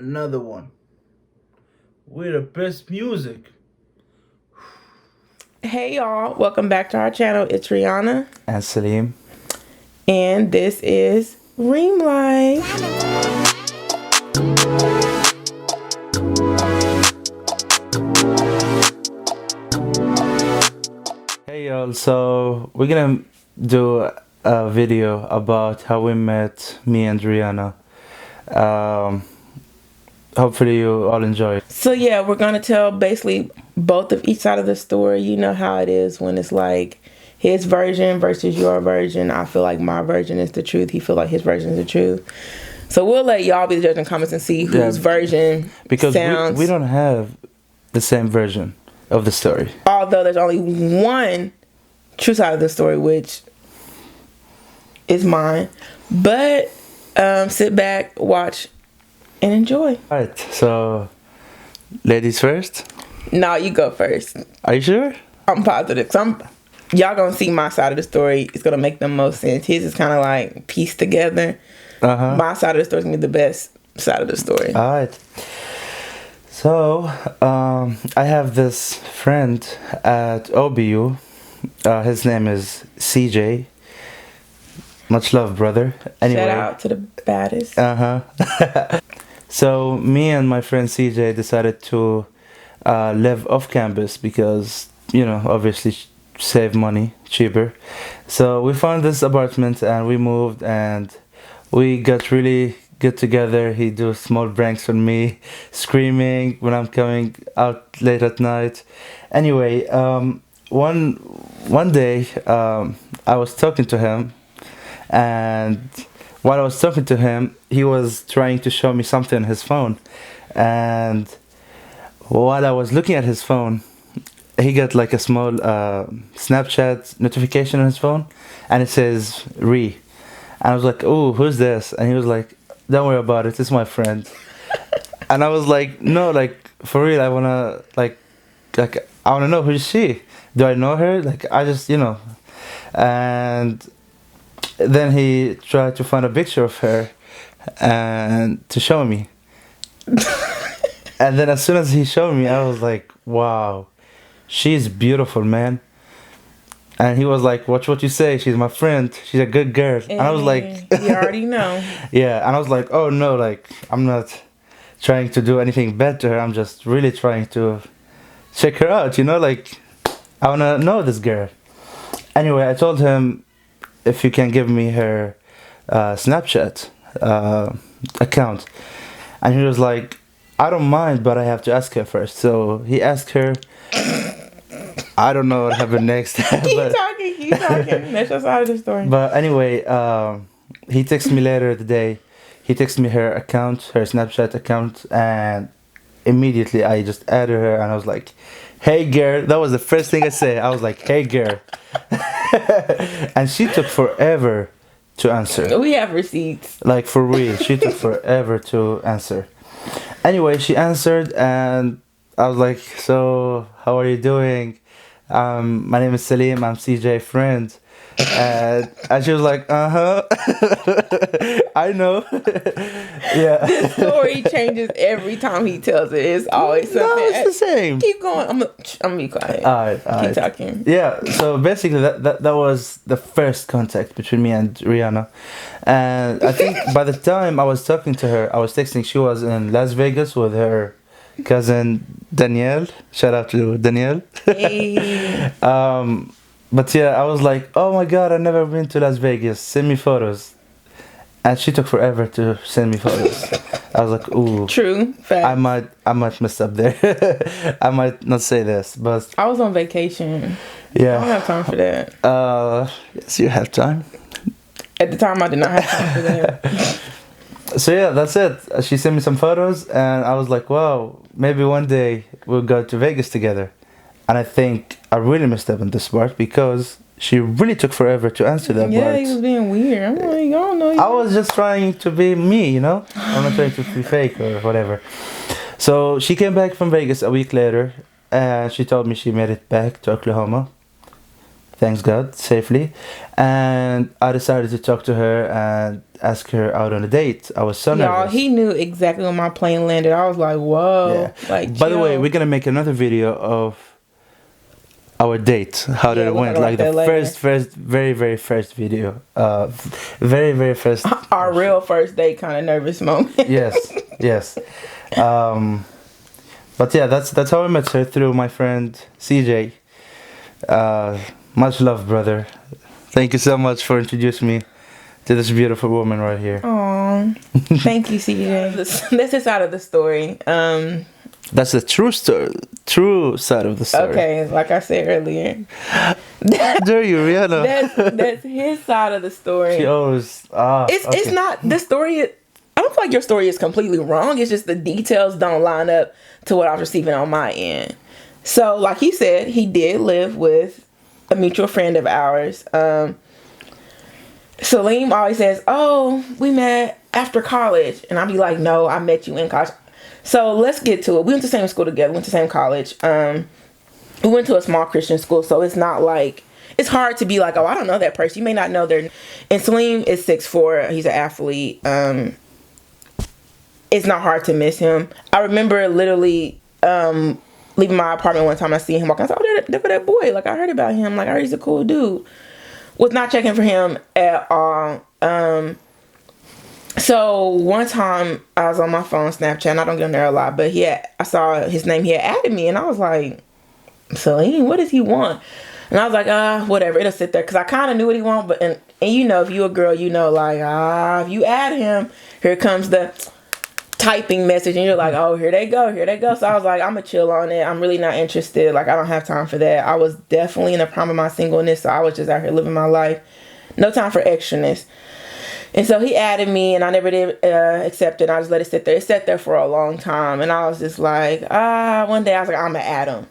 another one. We're the best music. Hey y'all, welcome back to our channel. It's Rihanna. And SALEEM. And this is Ream Life. Hey y'all, so we're gonna do a video about how we met, me and Rihanna. Hopefully you all enjoy it. So yeah, we're gonna tell basically both of each side of the story. You know how it is when it's like his version versus your version. I feel like my version is the truth. He feel like his version is the truth. So we'll let y'all be the judge in comments and see whose version Because sounds. we don't have the same version of the story. Although there's only one true side of the story, which is mine. But sit back, watch, and enjoy. Alright, so ladies first. No, you go first. Are you sure? I'm positive. Y'all gonna see my side of the story. It's gonna make the most sense. His is kind of like pieced together. My side of the story is gonna be the best side of the story. Alright. So, I have this friend at OBU. His name is CJ. Much love, brother. Anyway. Shout out to the baddest. So, me and my friend CJ decided to live off campus because, you know, obviously save money, cheaper. So, we found this apartment and we moved and we got really good together. He do small pranks on me, screaming when I'm coming out late at night. Anyway, one day I was talking to him, and while I was talking to him, he was trying to show me something on his phone, and while I was looking at his phone, he got like a small Snapchat notification on his phone, and it says "Re." And I was like, "Oh, who's this?" And he was like, "Don't worry about it. It's my friend." And I was like, "No, like for real. I wanna like I wanna know who's she. Do I know her? Like I just And then he tried to find a picture of her and to show me. And then as soon as he showed me, I was like, "Wow, she's beautiful, man." And he was like, "Watch what you say. She's my friend. She's a good girl." And I was like, "You already know." Yeah, and I was like, "Oh no, like I'm not trying to do anything bad to her. I'm just really trying to check her out, you know, like I wanna know this girl." Anyway, I told him if you can give me her Snapchat account, and he was like, "I don't mind, but I have to ask her first." So he asked her. I don't know what happened next. Keep talking. That's your side of the story. But anyway, he texted me later today. He texted me her account, her Snapchat account, and immediately I just added her, and I was like, "Hey girl." That was the first thing I said. I was like, "Hey girl." And she took forever to answer. We have receipts. Like for real, she took forever to answer. Anyway, she answered, and I was like, "So, how are you doing? My name is SALEEM. I'm CJ friend." And she was like, I know. Yeah. This story changes every time he tells it. It's always something. No, it's the same. Keep going. I'm gonna be quiet. Alright. Keep talking. Yeah, so basically that was the first contact between me and Rihanna. And I think by the time I was talking to her, I was texting, she was in Las Vegas with her cousin Danielle. Shout out to Danielle. Hey. But yeah, I was like, "Oh my god, I've never been to Las Vegas. Send me photos." And she took forever to send me photos. I was like, "Ooh, True. Fact. I might mess up there. I might not say this, but I was on vacation. yeah, I don't have time for that. Yes, you have time." At the time, I did not have time for that. So yeah, that's it. She sent me some photos, and I was like, "Wow, maybe one day we'll go to Vegas together." And I think I really messed up in this part because she really took forever to answer that part. Yeah, he was being weird. I'm like, I don't know. I was just trying to be me, you know? I'm not trying to be fake or whatever. So she came back from Vegas a week later, and she told me she made it back to Oklahoma. thanks God, safely. And I decided to talk to her and ask her out on a date. I was so Y'all, nervous. he knew exactly when my plane landed. I was like, whoa. Yeah. Like, By the way, chill. we're gonna make another video of our date, how did Yeah, it we'll went, talk like about the that later. first, very first video. Very first. Our real first date kind of nervous moment. Yes. But yeah, that's how I met her, through my friend CJ. Much love, brother. Thank you so much for introducing me to this beautiful woman right here. Aw, thank you, CJ. That's his side of the story. That's the true side of the story. Okay, like I said earlier, How dare you, Rihanna? that's his side of the story. She always. It's not the story. I don't feel like your story is completely wrong. It's just the details don't line up to what I was receiving on my end. So, like he said, he did live with a mutual friend of ours. SALEEM always says, "Oh, we met after college," and I'll be like, "No, I met you in college." So let's get to it. We went to the same school together. Went to the same college. We went to a small Christian school, so it's not like, it's hard to be like, oh, I don't know that person. You may not know their. And SALEEM is 6'4". He's an athlete. It's not hard to miss him. I remember literally leaving my apartment one time. I seen him walking. I was like, oh, there that boy. Like, I heard about him. Like, I heard he's a cool dude. Was not checking for him at all. So one time I was on my phone Snapchat, and I don't get on there a lot, but I saw his name. He had added me, and I was like, SALEEM, what does he want? And I was like, whatever, it'll sit there, because I kind of knew what he wanted. But and you know, if you a girl, you know, like, if you add him, here comes the typing message, and you're like, oh, here they go. So I was like, I'm gonna chill on it. I'm really not interested. Like, I don't have time for that. I was definitely in the prime of my singleness, so I was just out here living my life. No time for extraness. And so he added me, and I never did accept it. I just let it sit there. It sat there for a long time, and I was just like, one day I was like, I'm gonna add him.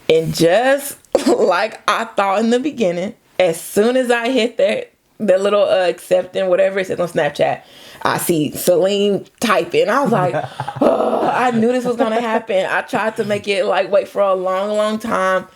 And just like I thought in the beginning, as soon as I hit the little accepting, whatever it says on Snapchat, I see SALEEM typing. I was like, oh, I knew this was gonna happen. I tried to make it like wait for a long time,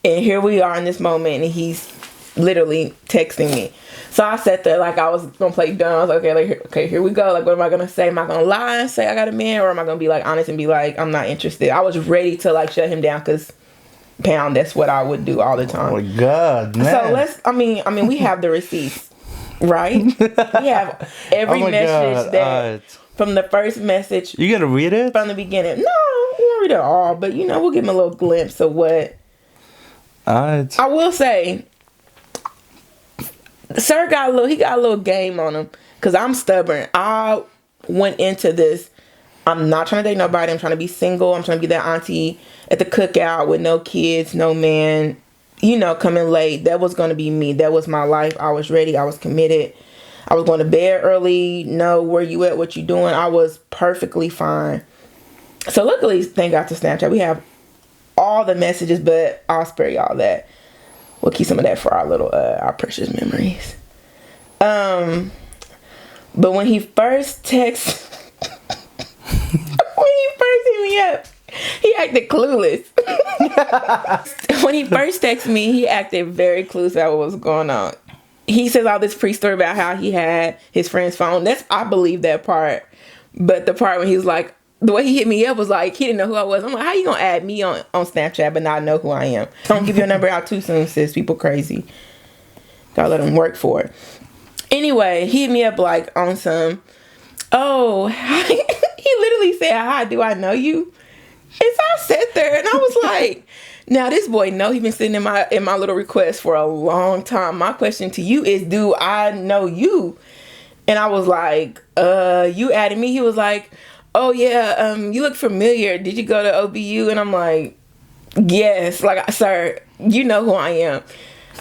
and here we are in this moment, and he's literally texting me. So I sat there like I was gonna play dumb. I was like, okay, here we go. Like, what am I gonna say? Am I gonna lie and say I got a man, or am I gonna be like honest and be like, I'm not interested? I was ready to like shut him down, because that's what I would do all the time. Oh my God, man. So we have the receipts, right? We have every message that from the first message. You gonna read it from the beginning? No, we won't read it all, but we'll give him a little glimpse of what. I will say, sir got a little game on him, because I'm stubborn. I went into this, I'm not trying to date nobody. I'm trying to be single. I'm trying to be that auntie at the cookout with no kids, no man, coming late. That was going to be me. That was my life. I was ready. I was committed. I was going to bed early. No, where you at? What you doing? I was perfectly fine. So luckily, thank God to Snapchat, we have all the messages, but I'll spare y'all that. We'll keep some of that for our little, our precious memories. But when he first texted, when he first hit me up, he acted clueless. When he first texted me, he acted very clueless about what was going on. He says all this pre-story about how he had his friend's phone. I believe that part. But the part when he was like, the way he hit me up was like, he didn't know who I was. I'm like, how you gonna add me on Snapchat but not know who I am? Don't give your number out too soon, sis. People crazy. Gotta let them work for it. Anyway, he hit me up like on some, he literally said, hi, do I know you? And so I sat there and I was like, now this boy know he been sitting in my little request for a long time. My question to you is, do I know you? And I was like, you added me? He was like, oh yeah, you look familiar. Did you go to OBU? And I'm like, yes. Like, sir, you know who I am.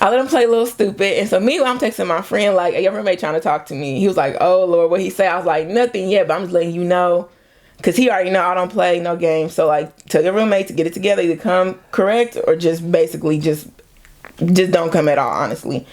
I let him play a little stupid. And so meanwhile, I'm texting my friend like, hey, your roommate trying to talk to me. He was like, oh Lord, what he say? I was like, nothing yet, but I'm just letting you know. Because he already know I don't play no games. So like, tell your roommate to get it together. Either come correct or just basically just don't come at all, honestly.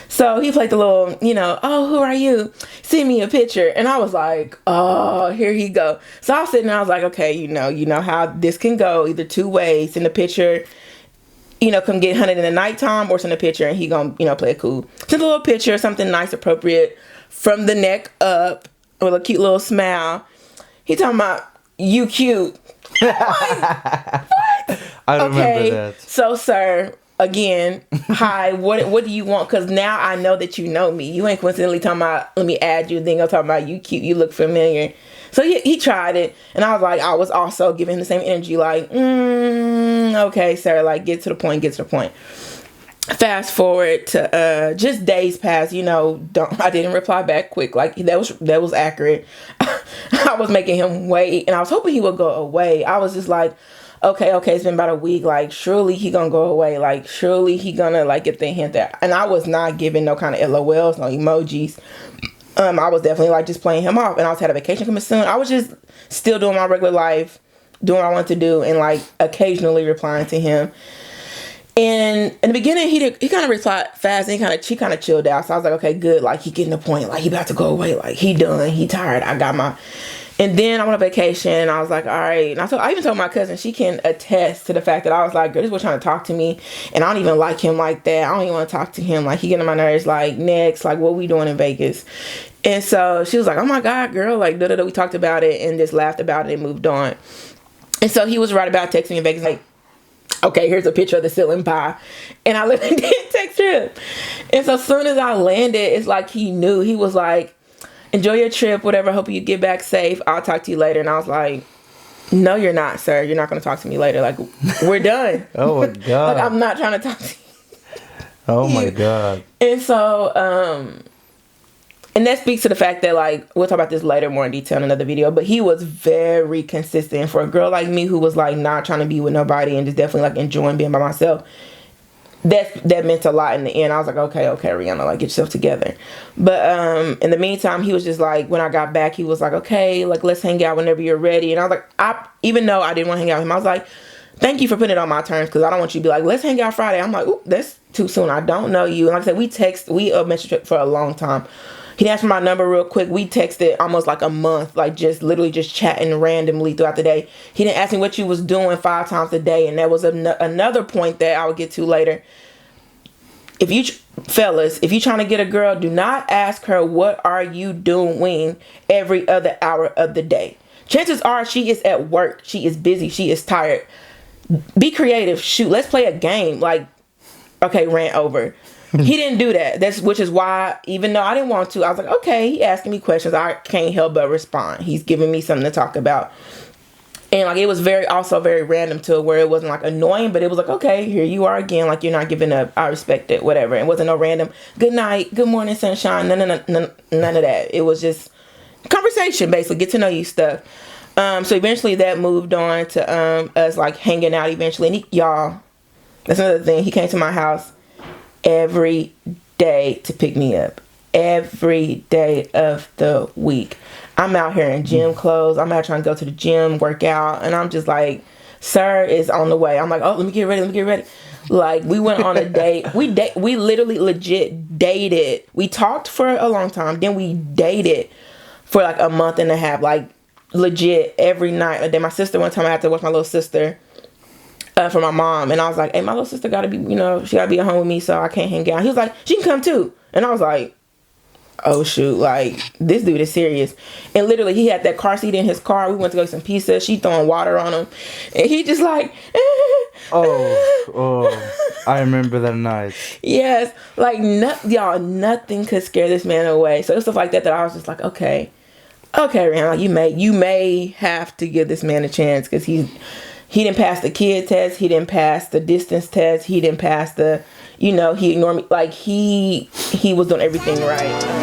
So he played the little, oh, who are you? Send me a picture. And I was like, oh, here he go. So I was sitting there, I was like, okay, you know how this can go either two ways. Send a picture come get hunted in the nighttime, or send a picture and he gonna, play it cool. Send a little picture, something nice, appropriate, from the neck up, with a cute little smile. He talking about, you cute. Like, what? I remember that. So, sir, again, hi, what do you want? Because now I know that you know me. You ain't coincidentally talking about, let me add you, then you're talking about, you cute, you look familiar. So he tried it, and I was like, I was also giving him the same energy, like, okay, sir, like, get to the point. Fast forward to just days passed, I didn't reply back quick. Like, that was accurate. I was making him wait, and I was hoping he would go away. I was just like, okay, it's been about a week. Like, surely he gonna go away. Like, surely he gonna, like, get the hint that. And I was not giving no kind of LOLs, no emojis. I was definitely, like, just playing him off. And I had a vacation coming soon. I was just still doing my regular life, doing what I wanted to do, and, like, occasionally replying to him. And in the beginning, he kind of replied fast, and she kind of chilled out. So I was like, okay, good. Like, he getting the point. Like, he about to go away. Like, he done. He tired. I got my... And then I went on vacation, and I was like, all right. And I even told my cousin, she can attest to the fact that I was like, girl, this was trying to talk to me, and I don't even like him like that. I don't even want to talk to him. Like, he getting on my nerves. Like, next, like, what we doing in Vegas? And so she was like, oh my God, girl. Like, da-da-da. We talked about it and just laughed about it and moved on. And so he was right about texting me in Vegas, like, okay, here's a picture of the ceiling pie. And I literally did text him. And so as soon as I landed, it's like he knew. He was like, enjoy your trip, whatever. Hope you get back safe. I'll talk to you later. And I was like, no, you're not, sir. You're not going to talk to me later. Like, we're done. Oh, my God. Like, I'm not trying to talk to you. Oh, my God. And so, and that speaks to the fact that, like, we'll talk about this later more in detail in another video, but he was very consistent for a girl like me who was, like, not trying to be with nobody and just definitely, like, enjoying being by myself. That meant a lot in the end. I was like, okay, REANNA, like, get yourself together. But in the meantime, he was just like, when I got back, he was like, okay, like, let's hang out whenever you're ready. And I was like, even though I didn't want to hang out with him, I was like, thank you for putting it on my terms, because I don't want you to be like, let's hang out Friday. I'm like, ooh, that's too soon. I don't know you. And like I said, we messaged for a long time. He asked for my number real quick. We texted almost like a month, like just literally just chatting randomly throughout the day. He didn't ask me what you was doing 5 times a day. And that was another point that I will get to later. If you fellas, if you're trying to get a girl, do not ask her, what are you doing every other hour of the day? Chances are she is at work. She is busy. She is tired. Be creative. Shoot, let's play a game. Like, okay, rant over. He didn't do that. Which is why, even though I didn't want to, I was like, okay, he asking me questions. I can't help but respond. He's giving me something to talk about. And like, it was also very random to where it wasn't like annoying, but it was like, okay, here you are again. Like, you're not giving up. I respect it, whatever. It wasn't no random good night, good morning, sunshine. None of that. It was just conversation, basically, get to know you stuff. So eventually that moved on to us like hanging out eventually. And y'all, that's another thing. He came to my house every day to pick me up. Every day of the week. I'm out here in gym clothes. I'm out trying to go to the gym, work out. And I'm just like, sir is on the way. I'm like, oh, let me get ready. Like, we went on a date. We literally legit dated. We talked for a long time. Then we dated for like a month and a half. Like, legit every night. And then my sister, one time I had to watch my little sister for my mom. And I was like, hey, my little sister got to be, she got to be at home with me, so I can't hang out. He was like, she can come too. And I was like, oh shoot, like, this dude is serious. And literally, he had that car seat in his car. We went to go get some pizza. She throwing water on him. And he just like, oh, I remember that night. Yes. Like, y'all, nothing could scare this man away. So it was stuff like that I was just like, okay, REANNA, you may have to give this man a chance, because he didn't pass the kid test. He didn't pass the distance test. He didn't pass the, he ignored me. Like, he was doing everything right.